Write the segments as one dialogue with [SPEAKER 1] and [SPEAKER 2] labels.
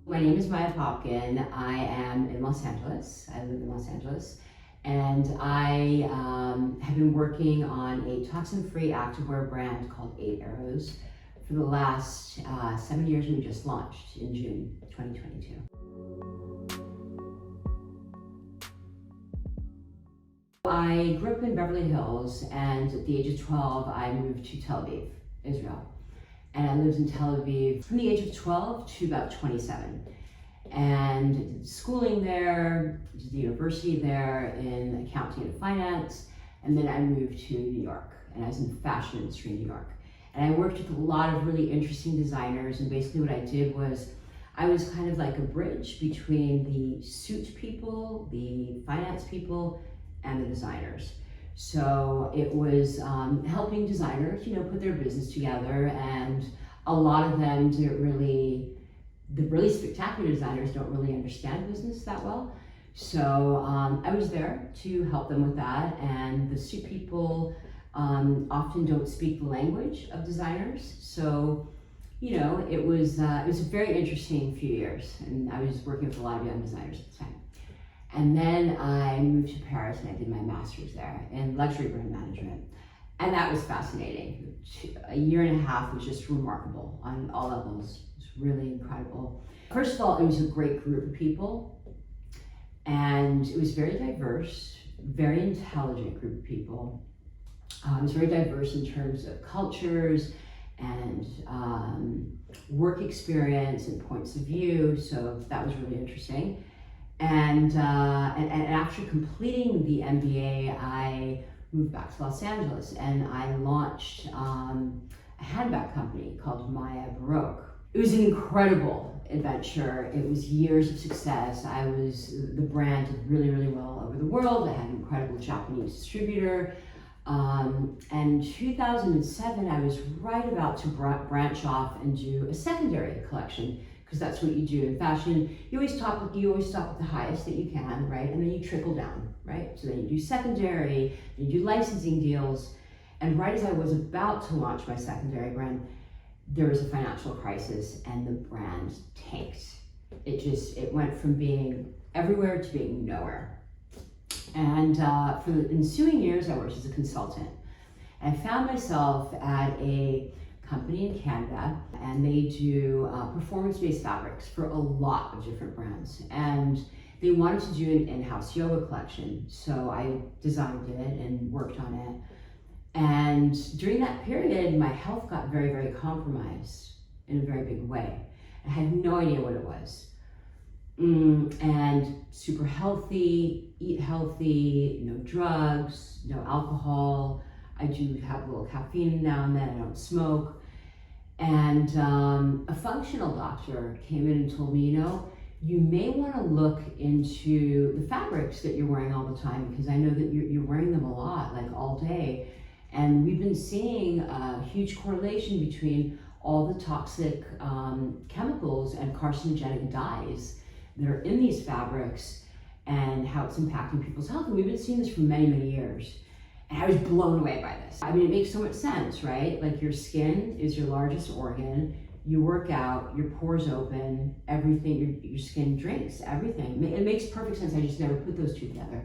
[SPEAKER 1] My name is Popkin. I am in Los Angeles. I live in Los Angeles. And I have been working on a toxin-free activewear brand called 8 Arrows for the last 7 years, and we just launched in June 2022. I grew up in Beverly Hills, and at the age of 12, I moved to Tel Aviv, Israel. And I lived in Tel Aviv from the age of 12 to about 27. And schooling there, did the university there in accounting and finance, and then I moved to New York, and I was in the fashion industry in New York. And I worked with a lot of really interesting designers, and basically what I did was I was kind of like a bridge between the suit people, the finance people, and the designers. So it was helping designers, put their business together, and a lot of them the really spectacular designers don't really understand business that well. So I was there to help them with that, and the suit people often don't speak the language of designers. So, it was a very interesting few years, and I was working with a lot of young designers at the time. And then I moved to Paris and I did my master's there in luxury brand management. And that was fascinating. A year and a half was just remarkable on all levels. It was really incredible. First of all, it was a great group of people, and it was very diverse, very intelligent group of people. It was very diverse in terms of cultures and work experience and points of view, so that was really interesting. And after completing the MBA, I moved back to Los Angeles, and I launched a handbag company called Maya Baroque. It was an incredible adventure. It was years of success. The brand did really, really well over the world. I had an incredible Japanese distributor. And 2007, I was right about to branch off and do a secondary collection, because that's what you do in fashion. You always start with the highest that you can, right? And then you trickle down, right? So then you do secondary, you do licensing deals. And right as I was about to launch my secondary brand, there was a financial crisis and the brand tanked. It went from being everywhere to being nowhere. And for the ensuing years, I worked as a consultant. And I found myself at a company in Canada, and they do performance-based fabrics for a lot of different brands. And they wanted to do an in-house yoga collection. So I designed it and worked on it. And during that period, my health got very, very compromised in a very big way. I had no idea what it was. And super healthy, eat healthy, no drugs, no alcohol. I do have a little caffeine now and then, I don't smoke. And a functional doctor came in and told me, you may want to look into the fabrics that you're wearing all the time, because I know that you're wearing them a lot, like all day. And we've been seeing a huge correlation between all the toxic chemicals and carcinogenic dyes that are in these fabrics and how it's impacting people's health. And we've been seeing this for many, many years. And I was blown away by this. I mean, it makes so much sense, right? Like, your skin is your largest organ. You work out, your pores open, everything, your skin drinks everything. It makes perfect sense. I just never put those two together.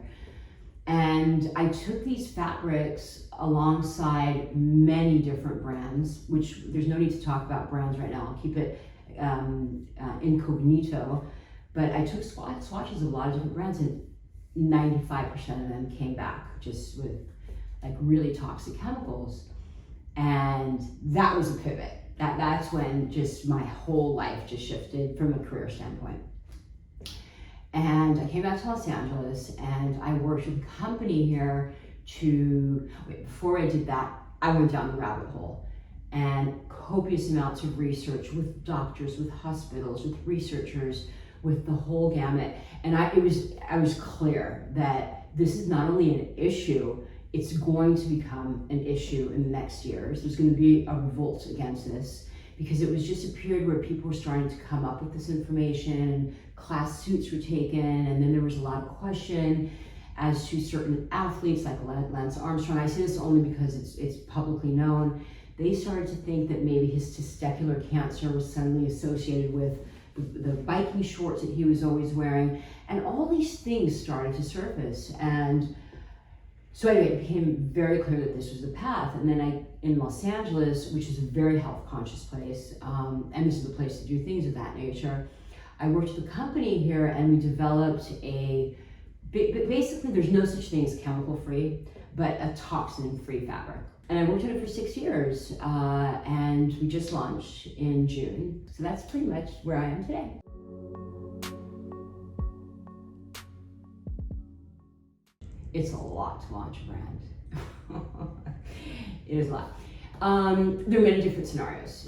[SPEAKER 1] And I took these fabrics alongside many different brands, which there's no need to talk about brands right now. I'll keep it incognito. But I took swatches of a lot of different brands, and 95% of them came back just with like really toxic chemicals. And that was a pivot. That's when just my whole life just shifted from a career standpoint. And I came back to Los Angeles, and I worked with a company here before I did that, I went down the rabbit hole, and copious amounts of research with doctors, with hospitals, with researchers, with the whole gamut. And I was clear that this is not only an issue, it's going to become an issue in the next years. There's going to be a revolt against this, because it was just a period where people were starting to come up with this information, and class suits were taken, and then there was a lot of question as to certain athletes like Lance Armstrong. I say this only because it's publicly known. They started to think that maybe his testicular cancer was suddenly associated with the biking shorts that he was always wearing, and all these things started to surface. And so anyway, it became very clear that this was the path. And then in Los Angeles, which is a very health conscious place, and this is the place to do things of that nature, I worked with a company here, and we developed basically there's no such thing as chemical free, but a toxin free fabric. And I worked on it for 6 years, and we just launched in June. So that's pretty much where I am today. It's a lot to launch a brand. It is a lot. There are many different scenarios.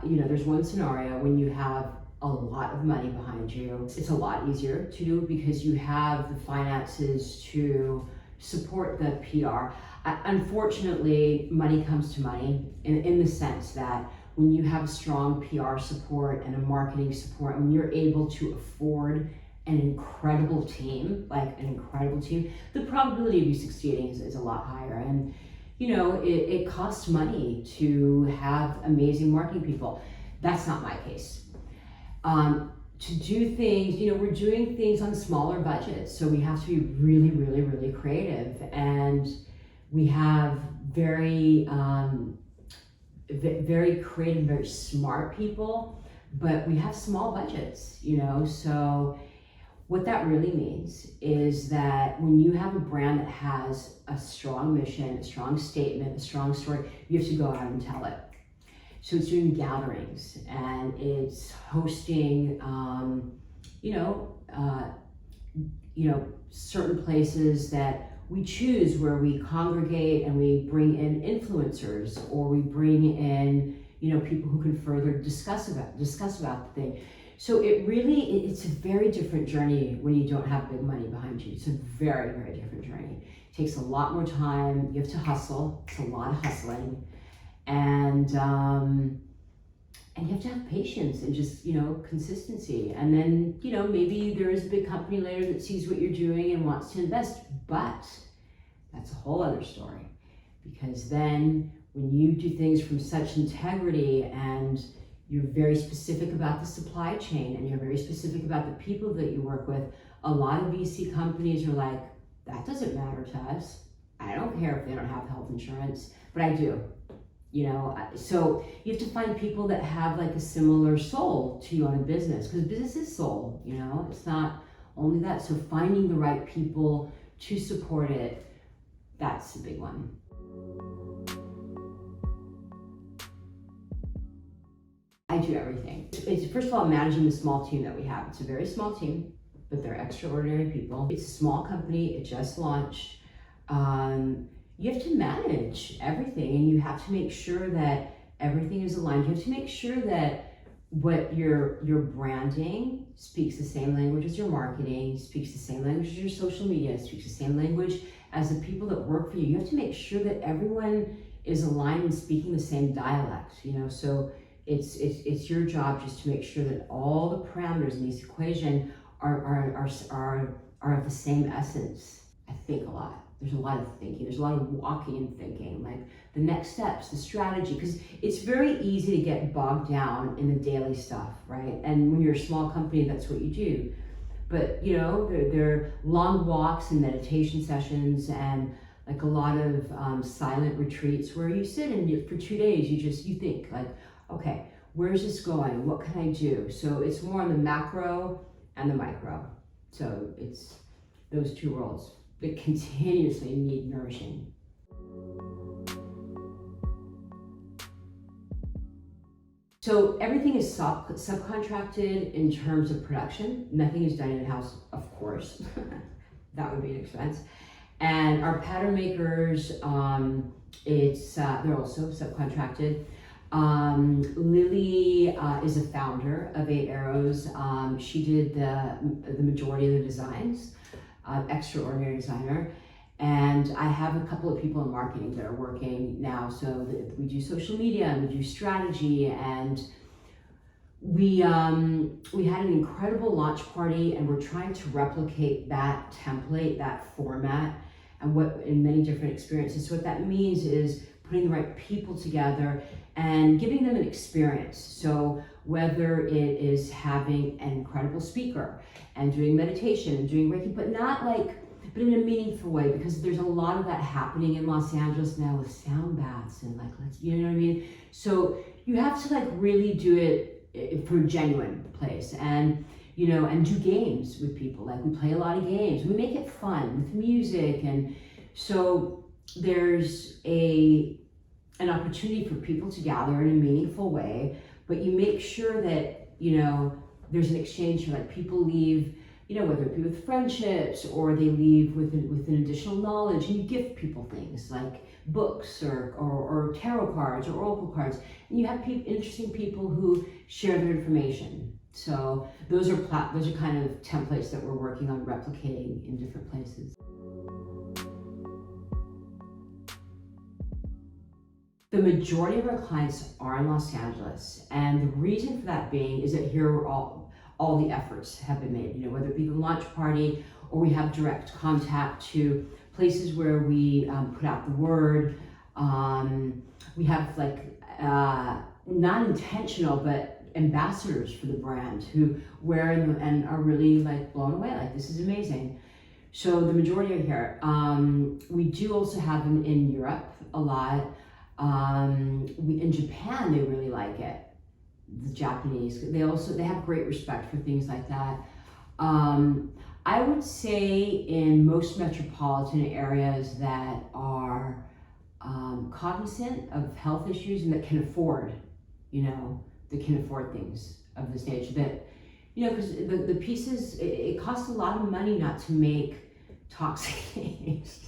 [SPEAKER 1] There's one scenario when you have a lot of money behind you. It's a lot easier to do because you have the finances to support the PR. Unfortunately, money comes to money in the sense that when you have a strong PR support and a marketing support, and you're able to afford an incredible team, the probability of you succeeding is a lot higher. And it costs money to have amazing marketing people. That's not my case. To do things, we're doing things on smaller budgets, so we have to be really, really, really creative. And we have very creative, very smart people, but we have small budgets, so what that really means is that when you have a brand that has a strong mission, a strong statement, a strong story, you have to go out and tell it. So it's doing gatherings, and it's hosting, certain places that we choose where we congregate, and we bring in influencers, or we bring in, people who can further discuss about the thing. So it's a very different journey when you don't have big money behind you. It's a very, very different journey. It takes a lot more time. You have to hustle. It's a lot of hustling. And you have to have patience and just, consistency. And then, maybe there is a big company later that sees what you're doing and wants to invest, but that's a whole other story. Because then when you do things from such integrity, and you're very specific about the supply chain, and you're very specific about the people that you work with, a lot of VC companies are like, that doesn't matter to us. I don't care if they don't have health insurance, but I do. So you have to find people that have like a similar soul to you on a business, because business is soul, it's not only that. So finding the right people to support it, that's a big one. I do everything. It's first of all managing the small team that we have. It's a very small team, but they're extraordinary people. It's a small company, it just launched. You have to manage everything, and you have to make sure that everything is aligned. You have to make sure that what your branding speaks the same language as your marketing, speaks the same language as your social media, speaks the same language as the people that work for you. You have to make sure that everyone is aligned and speaking the same dialect, so it's your job just to make sure that all the parameters in this equation are of the same essence. I think a lot. There's a lot of thinking. There's a lot of walking and thinking, like the next steps, the strategy, because it's very easy to get bogged down in the daily stuff, right? And when you're a small company, that's what you do. But there are long walks and meditation sessions, and like a lot of silent retreats where you sit and for 2 days you think like, okay, where's this going? What can I do? So it's more on the macro and the micro. So it's those two worlds that continuously need nourishing. So everything is subcontracted in terms of production. Nothing is done in-house, of course. That would be an expense. And our pattern makers, they're also subcontracted. Lily is a founder of 8 Arrows. She did the majority of the designs. Extraordinary designer. And I have a couple of people in marketing that are working now. So we do social media and we do strategy, and we had an incredible launch party, and we're trying to replicate that template, that format, and what in many different experiences. So what that means is putting the right people together and giving them an experience. So whether it is having an incredible speaker and doing meditation and doing Reiki, but in a meaningful way, because there's a lot of that happening in Los Angeles now with sound baths and you know what I mean? So you have to really do it from a genuine place, and and do games with people. We play a lot of games. We make it fun with music, and so there's an opportunity for people to gather in a meaningful way, but you make sure that, there's an exchange for people leave, whether it be with friendships or they leave with an additional knowledge, and you gift people things like books or tarot cards or oracle cards, and you have interesting people who share their information. So those are kind of templates that we're working on replicating in different places. The majority of our clients are in Los Angeles, and the reason for that being is that here all the efforts have been made, whether it be the launch party or we have direct contact to places where we put out the word. We have not intentional, but ambassadors for the brand who wear them and are really blown away, this is amazing. So the majority are here. We do also have them in Europe a lot. In Japan, they really like it. The Japanese, they have great respect for things like that. I would say in most metropolitan areas that are cognizant of health issues and that can afford, things of this nature, that, because the pieces, it costs a lot of money not to make toxic things.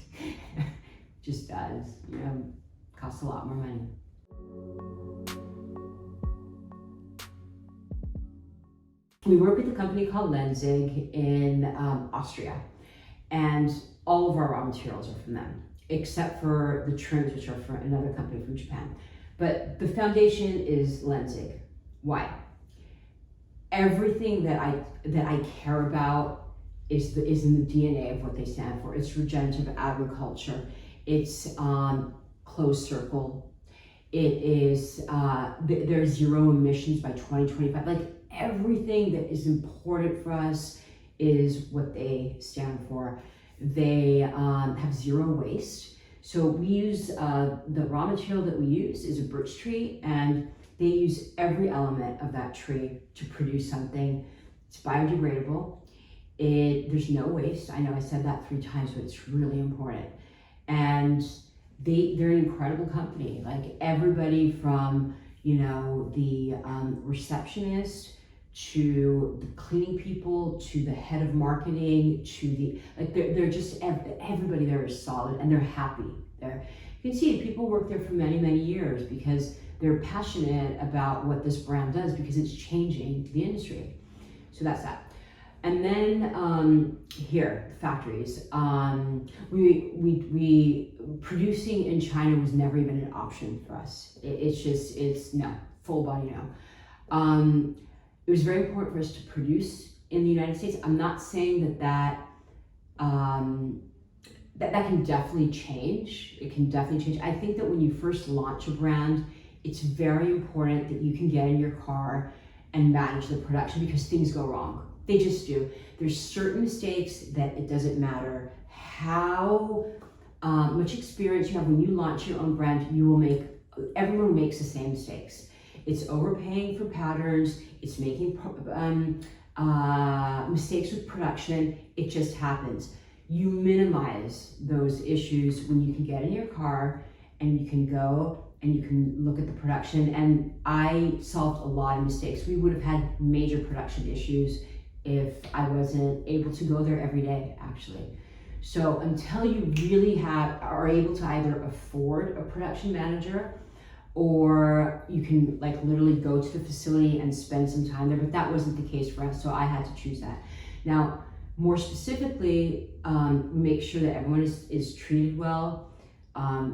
[SPEAKER 1] Just does, costs a lot more money. We work with a company called Lenzig in Austria, and all of our raw materials are from them, except for the trims, which are from another company from Japan. But the foundation is Lenzig. Why? Everything that I care about is in the DNA of what they stand for. It's regenerative agriculture. It's closed circle. It is there's zero emissions by 2025. Everything that is important for us is what they stand for. They have zero waste. So we use the raw material that we use is a birch tree, and they use every element of that tree to produce something. It's biodegradable. There's no waste. I know I said that 3 times, but it's really important. And they're an incredible company. Everybody from the receptionist to the cleaning people to the head of marketing to they're just everybody there is solid, and they're happy there. You can see people work there for many years because they're passionate about what this brand does, because it's changing the industry. So that's that. And then here, the factories. We producing in China was never even an option for us. It's no, full body no. It was very important for us to produce in the United States. I'm not saying that can definitely change. It can definitely change. I think that when you first launch a brand, it's very important that you can get in your car and manage the production, because things go wrong. They just do. There's certain mistakes that it doesn't matter how much experience you have. When you launch your own brand, everyone makes the same mistakes. It's overpaying for patterns. It's making mistakes with production. It just happens. You minimize those issues when you can get in your car and you can go and you can look at the production. And I solved a lot of mistakes. We would have had major production issues if I wasn't able to go there every day, actually. So until you really are able to either afford a production manager, or you can literally go to the facility and spend some time there, but that wasn't the case for us, so I had to choose that. Now, more specifically, make sure that everyone is treated well.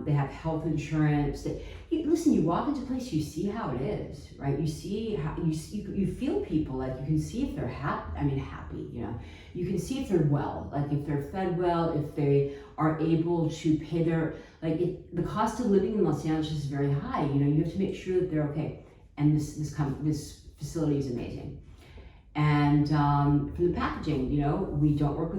[SPEAKER 1] They have health insurance. Listen, you walk into a place, you see how it is, right? You see how you feel people, like you can see if they're happy, you know. You can see if they're well, like if they're fed well, if they are able to pay their, the cost of living in Los Angeles is very high. You know, you have to make sure that they're okay. And this facility is amazing. And from the packaging, you know, we didn't work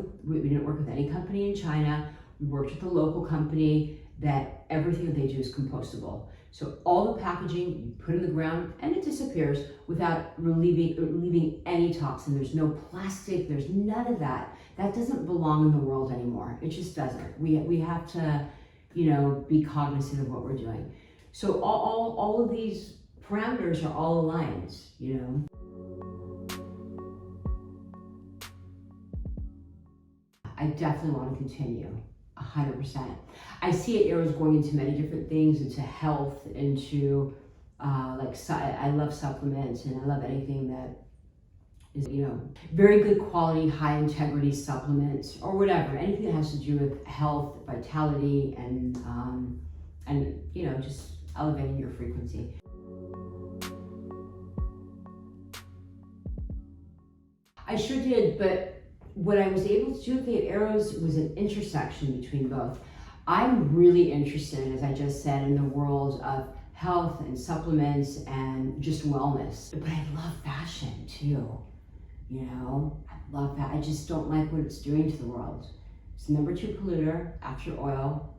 [SPEAKER 1] with any company in China. We worked with a local company that everything that they do is compostable. So all the packaging you put in the ground and it disappears without leaving any toxin. There's no plastic, there's none of that. That doesn't belong in the world anymore. It just doesn't. We have to, you know, be cognizant of what we're doing. So all of these parameters are all aligned, you know. I definitely want to continue. 100%. I see arrows going into many different things, into health, into I love supplements, and I love anything that is, you know, very good quality, high integrity supplements or whatever, anything that has to do with health, vitality, and you know, just elevating your frequency. I sure did, but what I was able to do with the arrows was an intersection between both. I'm really interested, as I just said, in the world of health and supplements and just wellness. But I love fashion too, you know? I love that. I just don't like what it's doing to the world. It's the number 2 polluter after oil,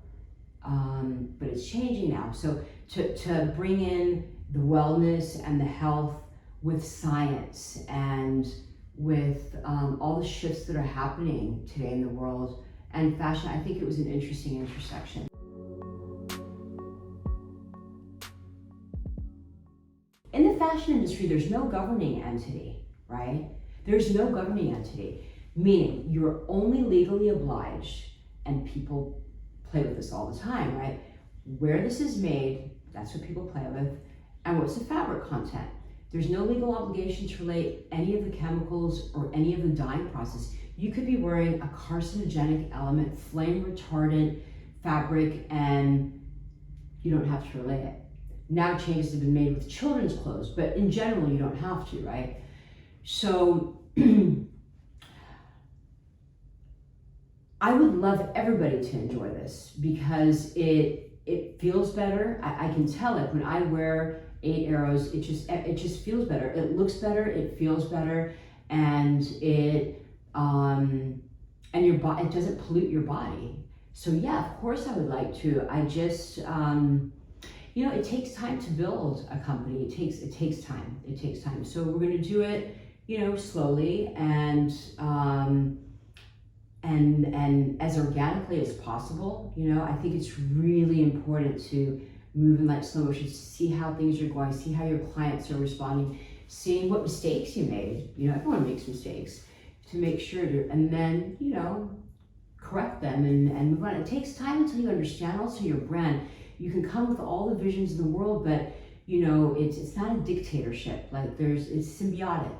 [SPEAKER 1] but it's changing now. So to bring in the wellness and the health with science and with all the shifts that are happening today in the world and fashion, I think it was an interesting intersection. In the fashion industry, there's no governing entity, right? There's no governing entity, meaning you're only legally obliged, and people play with this all the time, right? Where this is made, that's what people play with, and what's the fabric content. There's no legal obligation to relate any of the chemicals or any of the dyeing process. You could be wearing a carcinogenic element, flame retardant fabric, and you don't have to relate it. Now changes have been made with children's clothes, but in general, you don't have to, right? So I would love everybody to enjoy this because it feels better. I can tell it when I wear 8 arrows, it just feels better. It looks better, it feels better, and it your body, it doesn't pollute your body. So yeah, of course I would like to. I just you know, it takes time to build a company. It takes time. So we're going to do it, you know, slowly and as organically as possible. You know, I think it's really important to move in like slow motion, see how things are going, see how your clients are responding, seeing what mistakes you made. You know, everyone makes mistakes, to make sure to, and then, you know, correct them and move on. It takes time until you understand also your brand. You can come with all the visions of the world, but you know, it's not a dictatorship. Like it's symbiotic.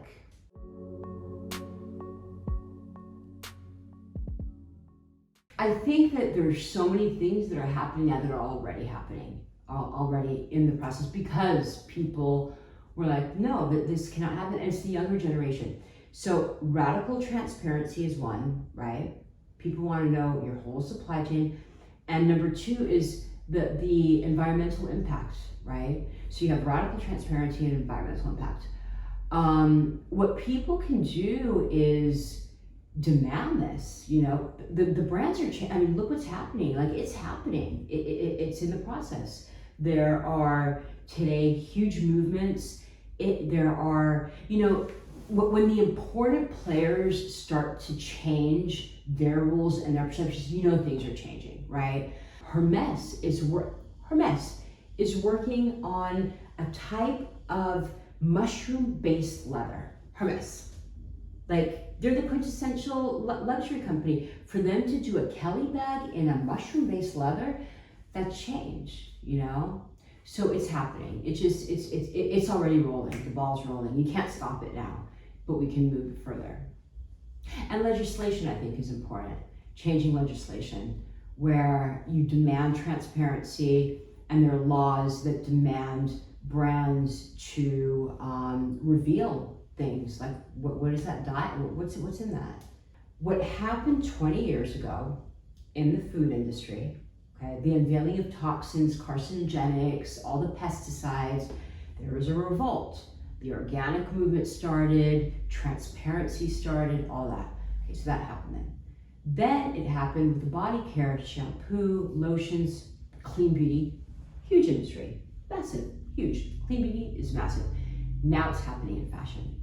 [SPEAKER 1] I think that there's so many things that are happening now that are already happening, already in the process, because people were like, no, that this cannot happen. And it's the younger generation. So radical transparency is one, right? People want to know your whole supply chain. And number 2 is the environmental impact, right? So you have radical transparency and environmental impact. What people can do is demand this, you know. The brands are changing. I mean, look what's happening. Like, it's happening. It's in the process. There are today huge movements. There are, you know, when the important players start to change their rules and their perceptions, you know, things are changing, right? Hermes is working on a type of mushroom-based leather. Hermes, like, they're the quintessential luxury company. For them to do a Kelly bag in a mushroom-based leather, that's change, you know. So it's happening. It's already rolling. The ball's rolling. You can't stop it now, but we can move further. And legislation, I think, is important. Changing legislation. where you demand transparency, and there are laws that demand brands to reveal things like what is that diet? What's in that? What happened 20 years ago in the food industry, okay, the unveiling of toxins, carcinogenics, all the pesticides, there was a revolt. The organic movement started, transparency started, all that. Okay, so that happened then. Then it happened with the body care, shampoo, lotions, clean beauty, huge industry, massive, huge. Clean beauty is massive. Now it's happening in fashion.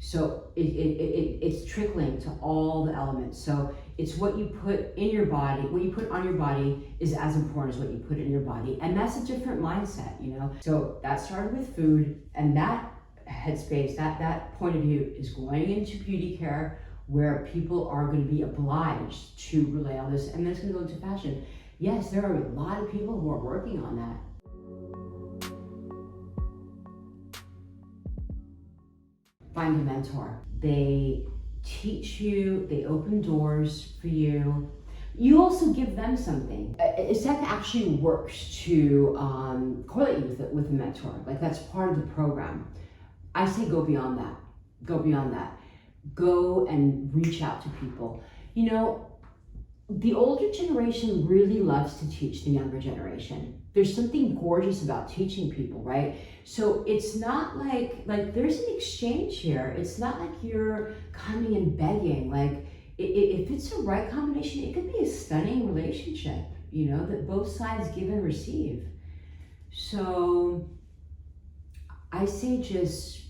[SPEAKER 1] So it's trickling to all the elements. So it's what you put in your body, what you put on your body is as important as what you put in your body. And that's a different mindset, you know? So that started with food, and that headspace, that point of view is going into beauty care, where people are going to be obliged to relay all this, and then it's going to go into fashion. Yes, there are a lot of people who are working on that. Find a mentor. They teach you, they open doors for you. You also give them something. ESSEC actually works to correlate you with a mentor. Like, that's part of the program. I say go beyond that. Go beyond that. Go and reach out to people. You know, the older generation really loves to teach the younger generation. There's something gorgeous about teaching people, right? So it's not like there's an exchange here. It's not like you're coming and begging. Like, if it's the right combination, it could be a stunning relationship, you know, that both sides give and receive. So I say just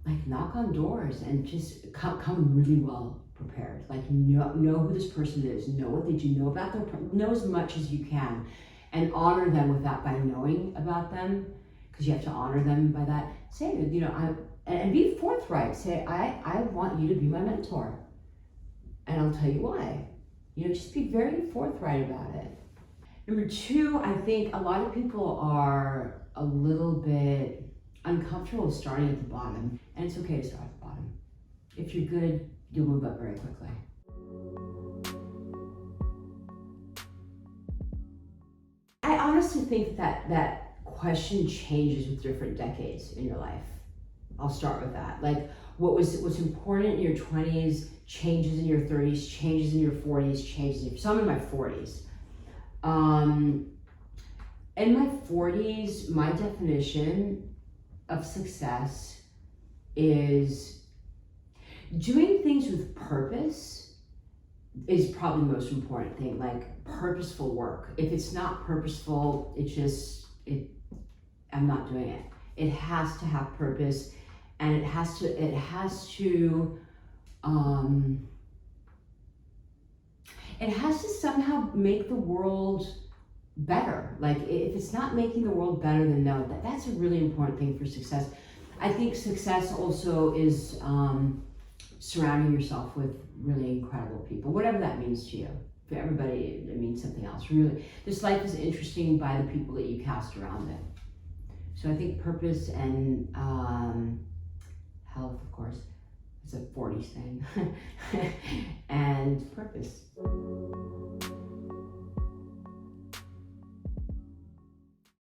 [SPEAKER 1] like knock on doors and just come really well prepared. Like know who this person is, know what they do, know about them, know as much as you can, and honor them with that by knowing about them, because you have to honor them by that. Say, you know, and be forthright. Say, I want you to be my mentor, and I'll tell you why. You know, just be very forthright about it. Number two, I think a lot of people are a little bit uncomfortable starting at the bottom, and it's okay to start at the bottom. If you're good, you'll move up very quickly. I honestly think that question changes with different decades in your life. I'll start with that. Like, what's important in your 20s changes in your 30s, changes in your 40s, changes in, so I'm in my 40s. In my 40s, my definition of success is doing things with purpose is probably the most important thing, like purposeful work. If it's not purposeful, I'm not doing it. It has to have purpose, and it has to somehow make the world better. Like, if it's not making the world better, then no, that's a really important thing for success. I think success also is surrounding yourself with really incredible people, whatever that means to you. For everybody, it means something else. Really, this life is interesting by the people that you cast around it. So I think purpose and health, of course, it's a 40s thing, and purpose.